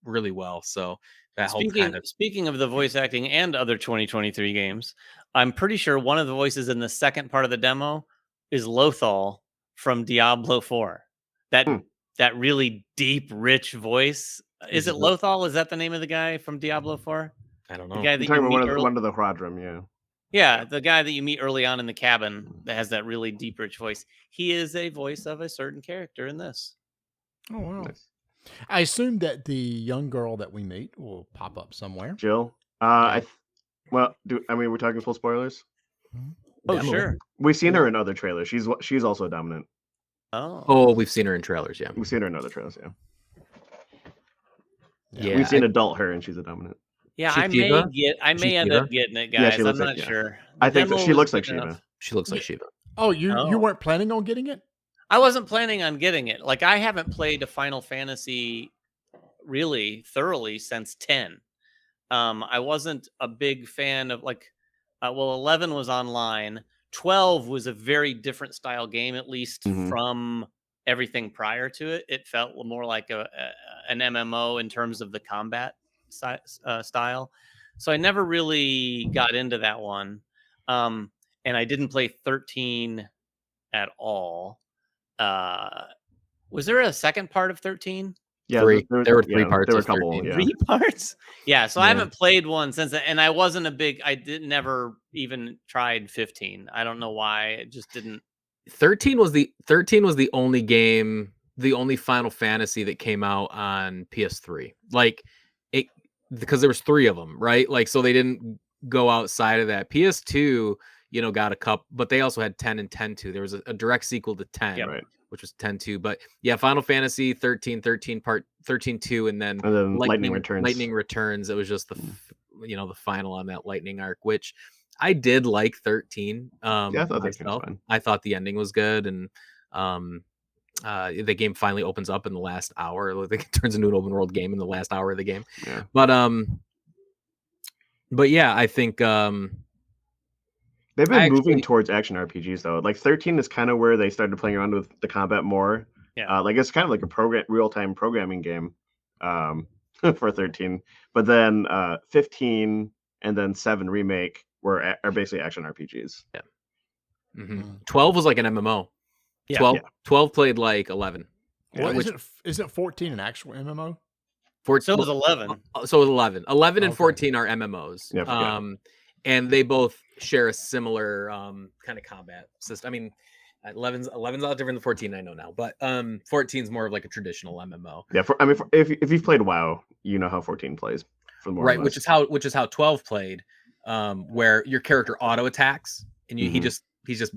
really well. So that speaking of the voice acting and other 2023 games, I'm pretty sure one of the voices in the second part of the demo is Lothal from Diablo 4. That really deep, rich voice. Is it Lothal? Is that the name of the guy from Diablo 4? I don't know. The guy that you meet one of the Hradrim, yeah. Yeah, the guy that you meet early on in the cabin that has that really deep, rich voice. He is a voice of a certain character in this. Oh, wow. Nice. I assume that the young girl that we meet will pop up somewhere. Jill? We're talking full spoilers? Oh, sure. We've seen her in other trailers. She's also dominant. Oh, we've seen her in trailers, yeah. We've seen her in other trailers, yeah. We've seen adult her, and she's a dominant. Yeah, I may end up getting it, guys. I'm not sure. I think so. She looks like Shiva. She looks like Shiva. Oh, you weren't planning on getting it? I wasn't planning on getting it. Like, I haven't played a Final Fantasy really thoroughly since 10. I wasn't a big fan of 11 was online. 12 was a very different style game, at least from everything prior to it. It felt more like an MMO in terms of the combat style. So I never really got into that one. And I didn't play 13 at all. Was there a second part of 13? Yeah, there were three parts. There were a couple. Yeah. 3 parts. Yeah, so I haven't played one since, and I wasn't a big. Never even tried 15. I don't know why. It just didn't. 13 was the only game, the only Final Fantasy that came out on PS3. Like it, because there was 3 of them, right? Like, so they didn't go outside of that. PS2, got a couple, but they also had 10 and 10-2. There was a direct sequel to 10, which was 10-2. But yeah, Final Fantasy 13 part 13-2, and then Lightning Returns. Lightning Returns. It was just the the final on that Lightning arc, which I did like 13. I thought that was fun. I thought the ending was good, and the game finally opens up in the last hour. Like, it turns into an open world game in the last hour of the game. Yeah. But yeah, I think they've been moving towards action RPGs though. Like 13 is kind of where they started playing around with the combat more. Yeah. Like it's kind of like a real-time programming game for 13. But then 15 and then 7 remake are basically action RPGs. Yeah. 12 was like an MMO. Yeah. 12 played like 11. Well, isn't 14 an actual MMO? 14, so it was 11. So it was 11. 11 and 14 are MMOs. Yeah, and they both share a similar kind of combat system. I mean, 11's a lot different than 14, I know now, but 14 is more of like a traditional MMO. Yeah, if you've played WoW, you know how 14 plays. Right, which is how 12 played, where your character auto attacks, and he sees an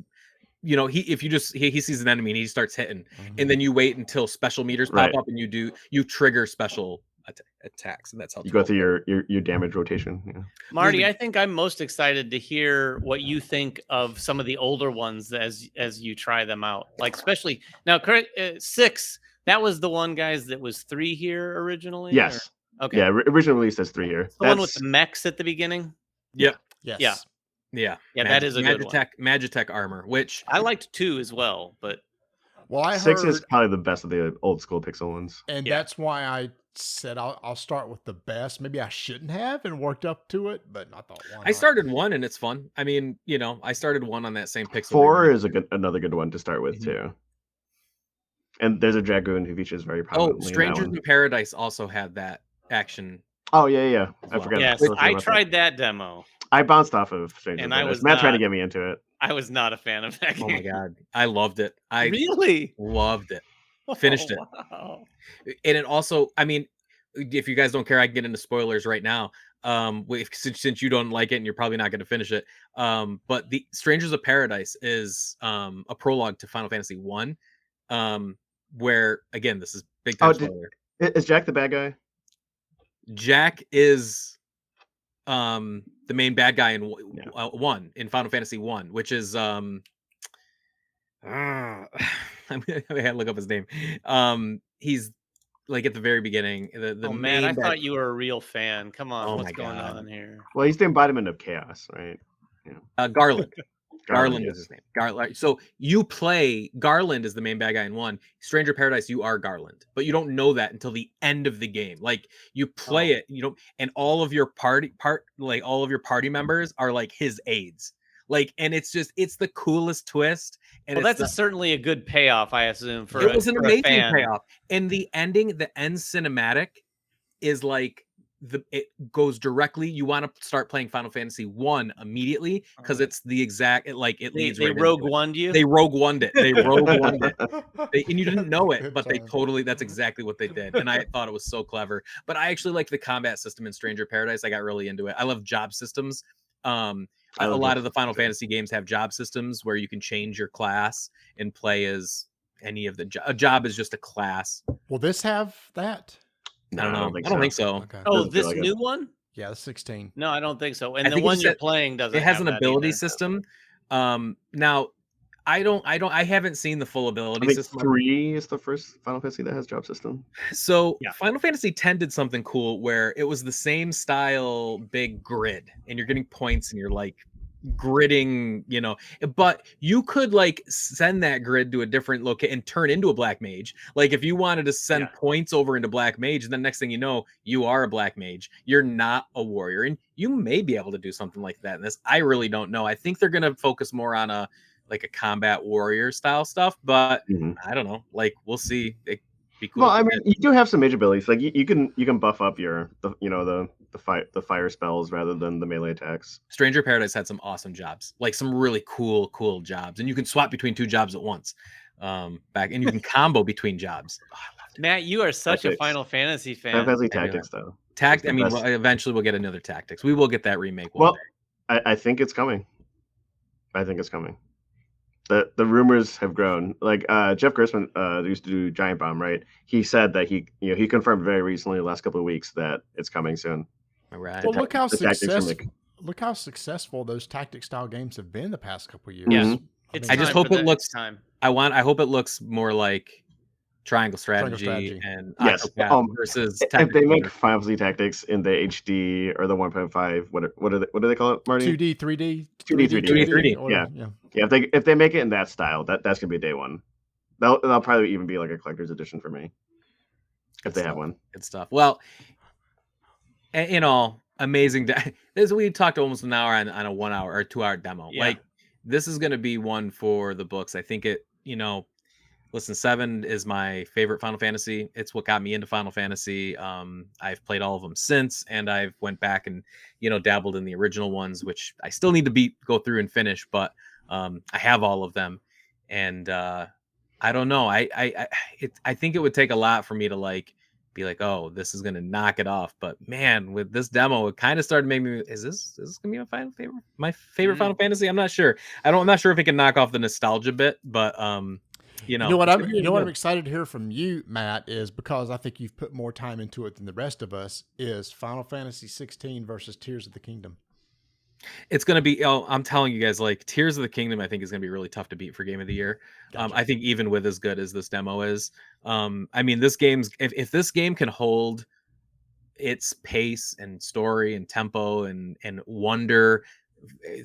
enemy and he starts hitting, and then you wait until special meters pop up and you trigger special attacks, and that's how you go through your damage rotation. Yeah. Marty, I think I'm most excited to hear what you think of some of the older ones as you try them out. Like, especially now, 6. That was the one, guys, that was 3 here originally. Yes. Or? Okay. Yeah. Originally released as 3 here. The one with the mechs at the beginning. Yep. Yes. Yeah. That is a good one. Magitech armor, which I liked 2 as well, but 6 is probably the best of the old school pixel ones, and that's why I said I'll start with the best. Maybe I shouldn't have and worked up to it, but I thought why I not? started 1 and it's fun. I mean, I started 1 on that same pixel. 4 is another good one to start with Mhm. too. And there's a dragoon who features very prominently. Strangers in that in Paradise also had that action. one. Oh yeah. I Well, forgot. Yes, totally I about that. tried that demo, I bounced off of Strangers in and I Paradise. was Matt tried to not. get me into it. I was not a fan of that game. Oh my god, I loved it. I Really? loved it. Finished it. Wow. And it also, I mean, if you guys don't care, I can get into spoilers right now. Since you don't like it and you're probably not going to finish it. But the Strangers of Paradise is a prologue to Final Fantasy 1. Where again, this is big time spoiler. Is Jack the bad guy? Jack is the main bad guy in 1 in Final Fantasy 1, which is I had to look up his name. He's like at the very beginning. The Man, main I thought you were a real fan. Come on, Oh what's my going God. on here? Well, he's the embodiment of chaos, right? Garland. Garland yes. is his name. Garland. So you play Garland is the main bad guy in 1. Stranger Paradise, you are Garland, but you don't know that until the end of the game. Like you play it, and all of your party members are like his aides. Like, and it's the coolest twist. And Well, that's certainly a good payoff, I assume. It was an amazing fan. payoff. And the ending, the end cinematic, is like it goes directly. You want to start playing Final Fantasy 1 immediately because it's the exact. It leads. They Rogue One you. They Rogue One it. They Rogue One it. And you didn't know it, but they totally. That's exactly what they did. And I thought it was so clever. But I actually liked the combat system in Stranger Paradise. I got really into it. I love job systems. A lot of the Final Fantasy games have job systems where you can change your class and play as any of the a job is just a class. Will this have that? No, I don't think so. Okay. Oh, this new one? Yeah, the 16. No, I don't think so. And I the think one you're playing doesn't. It has have an that ability either. system. Now I haven't seen the full ability I think system. 3 is the first Final Fantasy that has job system. So Final Fantasy X did something cool where it was the same style big grid, and you're getting points, and you're like gridding, but you could like send that grid to a different location and turn into a black mage. Like if you wanted to send points over into black mage, and then next thing you know, you are a black mage. You're not a warrior, and you may be able to do something like that in this. I really don't know. I think they're gonna focus more on a combat warrior style stuff, but I don't know. Like we'll see. It'd be cool. Well, I mean, you do have some mage abilities. Like you can buff up the fire spells rather than the melee attacks. Stranger Paradise had some awesome jobs, like some really cool jobs, and you can swap between 2 jobs at once. And you can combo between jobs. Oh, I loved it. Matt, you are such a Final Fantasy fan. Final Fantasy Tactics, though. I mean, eventually we'll get another Tactics. We will get that remake. I think it's coming. The rumors have grown. Like Jeff Gerstmann used to do Giant Bomb, right? He said that he confirmed very recently, the last couple of weeks, that it's coming soon. All right. Well, look how successful those tactic style games have been the past couple of years. Yeah. I just hope it looks. I hope it looks more like Triangle Strategy and versus. If they make Final Fantasy Tactics in the HD or the 1.5, what do they call it, Marty? 2D, 3D, 3D. Yeah. If they make it in that style, that's gonna be day one. That'll probably even be like a collector's edition for me if they have one. Good stuff. Well, in all, amazing. We talked almost an hour on a 1 hour or 2 hour demo. Yeah. Like this is gonna be one for the books. I think it. Listen, 7 is my favorite Final Fantasy. It's what got me into Final Fantasy. I've played all of them since, and I've went back and dabbled in the original ones, which I still need to go through and finish. But I have all of them, and I don't know. I think it would take a lot for me to be like, oh, this is gonna knock it off. But man, with this demo, it kind of started to make me. Is this gonna be my favorite Final Fantasy? I'm not sure. I'm not sure if it can knock off the nostalgia bit, but you know what I'm excited to hear from you, Matt, is because I think you've put more time into it than the rest of us, is Final Fantasy 16 versus Tears of the Kingdom. It's going to be, I'm telling you guys, like Tears of the Kingdom, I think is going to be really tough to beat for Game of the Year. Gotcha. I think even with as good as this demo is, I mean, this game's, if this game can hold its pace and story and tempo and wonder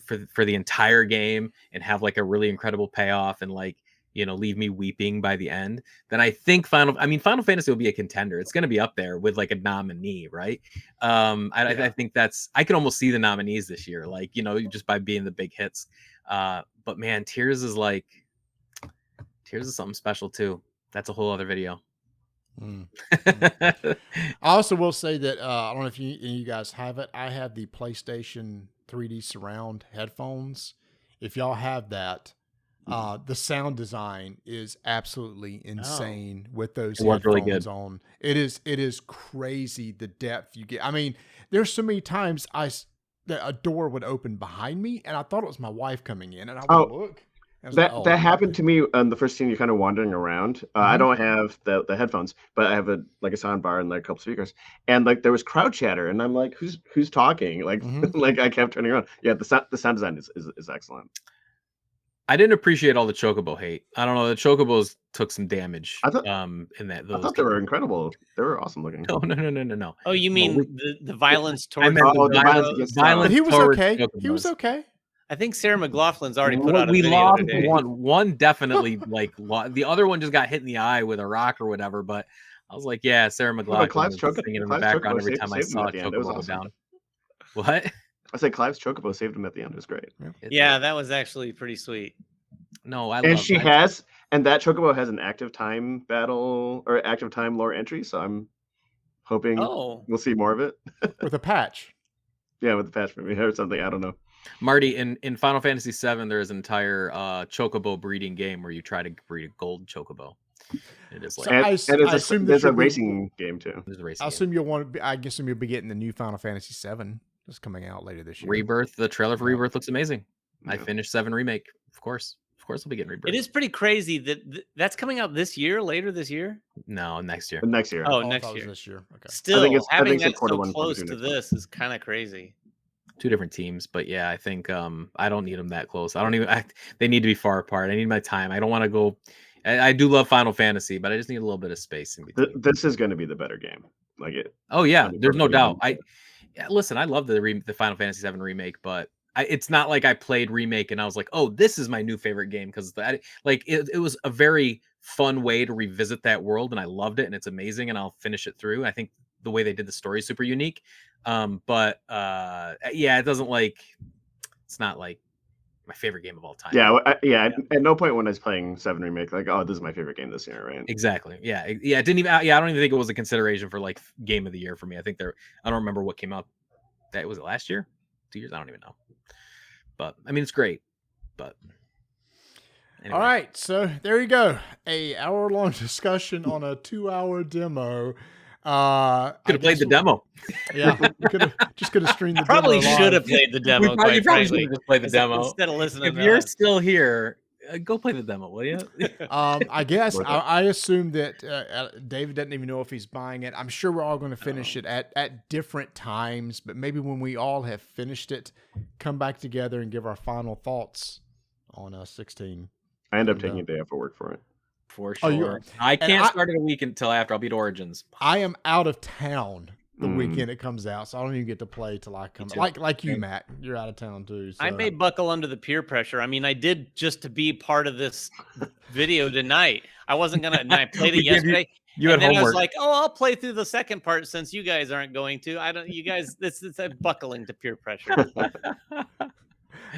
for the entire game and have like a really incredible payoff and like, leave me weeping by the end, then I think Final Fantasy will be a contender. It's going to be up there with like a nominee, right? I think I can almost see the nominees this year, like, just by being the big hits. But man, Tears is something special too. That's a whole other video. I also will say that I don't know if you guys have it. I have the PlayStation 3D surround headphones. If y'all have that, the sound design is absolutely insane with those headphones really good. on. It is crazy the depth you get. I mean, there's so many times that a door would open behind me, and I thought it was my wife coming in, and I would look. That happened to me on the first scene. You're kind of wandering around. I don't have the headphones, but I have a sound bar and like a couple speakers. And like there was crowd chatter, and I'm like, who's talking? Like like I kept turning around. Yeah, the sound design is excellent. I didn't appreciate all the chocobo hate. I don't know. The chocobos took some damage. In that. I thought they were incredible. They were awesome looking. No. Oh, you mean the violence towards the violence against but he was okay. He was okay. I think Sarah McLaughlin's already put out a we video lost today. one definitely the other one just got hit in the eye with a rock or whatever, but I was like, yeah, Sarah McLaughlin was singing in the background every time I saw a chocobo go down. What? I said Clive's chocobo saved him at the end. It was great. Yeah, that was actually pretty sweet. No, and that chocobo has an active time battle or active time lore entry, so I'm hoping we'll see more of it. With a patch. Yeah, with the patch maybe or something. I don't know. Marty, in Final Fantasy VII, there is an entire chocobo breeding game where you try to breed a gold chocobo. It is like, so there's a racing game too. I assume you'll be getting the new Final Fantasy VII that's coming out later this year. Rebirth, the trailer for Rebirth looks amazing. Yeah. I finished 7 Remake, of course. Of course, I'll be getting Rebirth. It is pretty crazy that's coming out this year, later this year. No, next year. Next year. Oh, next year. This year. Okay. Still, having that so close to this is kind of crazy. 2 different teams, but yeah, I think I don't need them that close. They need to be far apart. I need my time. I don't want to go. I do love Final Fantasy, but I just need a little bit of space in between. This is going to be the better game. Like it. Oh yeah, there's no doubt. Listen, I love the Final Fantasy VII Remake, but it's not like I played Remake and I was like, oh, this is my new favorite game, because it was a very fun way to revisit that world, and I loved it, and it's amazing, and I'll finish it through. I think the way they did the story is super unique. But it doesn't it's not like my favorite game of all time. Yeah, at no point when I was playing 7 Remake, like, oh, this is my favorite game this year, right? Exactly. Yeah. It didn't even. I don't even think it was a consideration for like game of the year for me. I think I don't remember what came out. Was it last year? 2 years? I don't even know. But I mean, it's great. But anyway. All right, so there you go. A hour-long discussion on a 2-hour demo. Could have played the demo. Yeah, could have streamed the demo. Probably should have played the demo. You probably should have just played the demo instead of listening. If you're still here, go play the demo, will you? I guess I assume that David doesn't even know if he's buying it. I'm sure we're all going to finish it at different times, but maybe when we all have finished it, come back together and give our final thoughts on 16. I end up taking a day off of work for it. For sure. I can't start it a week until after. I'll beat Origins. I am out of town the weekend it comes out, so I don't even get to play till I come. Like you, Matt, you're out of town too. So. I may buckle under the peer pressure. I mean, I did just to be part of this video tonight. I wasn't gonna. And I played it yesterday. You had homework. I was like, oh, I'll play through the second part since you guys aren't going to. I don't. You guys, this is buckling to peer pressure.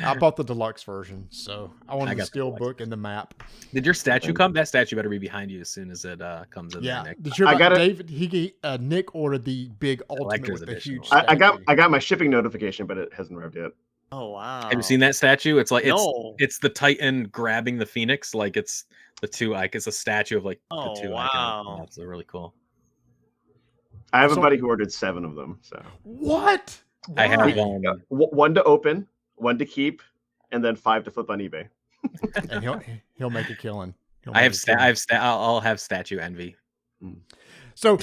I bought the deluxe version, so I wanted the steelbook and the map. Did your statue come? That statue better be behind you as soon as it comes in. Yeah, there, Nick. Did you David? Nick ordered the big ultimate with the huge. I got my shipping notification, but it hasn't arrived yet. Oh wow! Have you seen that statue? It's like it's the Titan grabbing the Phoenix, like it's the two. Like it's a statue of like the two. Wow! That's really cool. I have a buddy who ordered 7 of them. So what? Why? I have one to open, 1 to keep, and then 5 to flip on eBay. And he'll make a killing. I'll have statue envy. So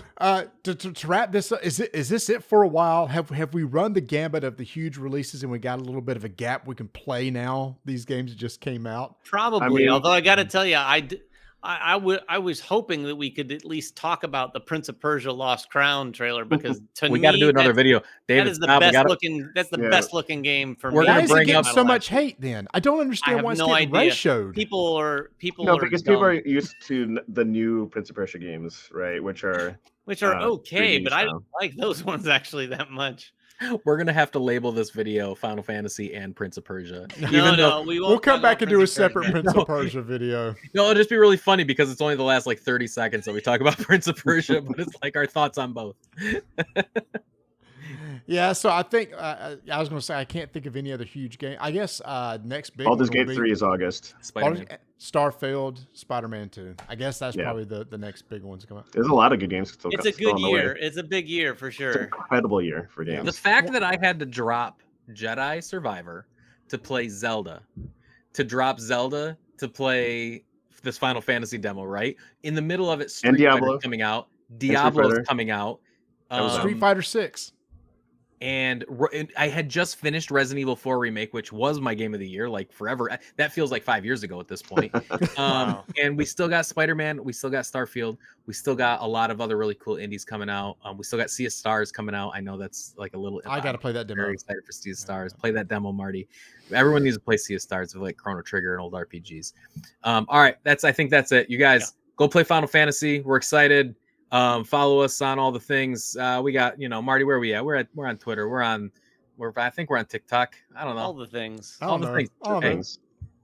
to wrap this up, is this it for a while? Have we run the gambit of the huge releases and we got a little bit of a gap we can play now? These games that just came out. Probably. Although I got to tell you, I was hoping that we could at least talk about the Prince of Persia Lost Crown trailer, because to we me, got to do another video. that David, is the stop. best looking. That's the Yeah. best looking game for We're me. gonna Why is it bring getting up- so much hate then? I don't understand have why it's no getting idea. ratioed. People are No, are because dumb, people are used to the new Prince of Persia games, right? Which are okay, 3D but I style. don't like those ones actually that much. We're gonna have to label this video Final Fantasy and Prince of Persia. No, we won't. We'll come talk back about and do a Prince of separate Persia. Prince of Persia video. No, it'll just be really funny because it's only the last like 30 seconds that we talk about Prince of Persia, but it's like our thoughts on both. Yeah, so I think I was going to say I can't think of any other huge game. I guess next big Baldur's one will Gate be 3 is August. Spider-Man. Starfield, Spider-Man 2. I guess that's Yeah. probably the next big ones to come out. There's a lot of good games still. It's a still good on the way. year. It's a big year for It's an sure. incredible year for games. The fact that I had to drop Jedi Survivor to play Zelda, to drop Zelda to play this Final Fantasy demo, right? In the middle of it, Street Diablo. Fighter's coming out. Street Diablo's Fighter. coming out. was Street Fighter 6. And I had just finished Resident Evil 4 Remake, which was my game of the year, like forever. That feels like 5 years ago at this point. Wow. And we still got Spider-Man. We still got Starfield. We still got a lot of other really cool indies coming out. We still got Sea of Stars coming out. I know that's like a little. I got to play that I'm demo. very excited for Sea of Stars. Play that demo, Marty. Everyone needs to play Sea of Stars with like Chrono Trigger and old RPGs. All right, I think that's it. You guys go play Final Fantasy. We're excited. Follow us on all the things. We got, Marty, where are we at? We're on Twitter. I think we're on TikTok. I don't know. All the things. I don't know. things. I don't know. Things.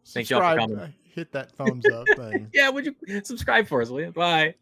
Thank y'all for Subscribe, coming. hit that thumbs up thing. Yeah, would you subscribe for us, will you? Bye.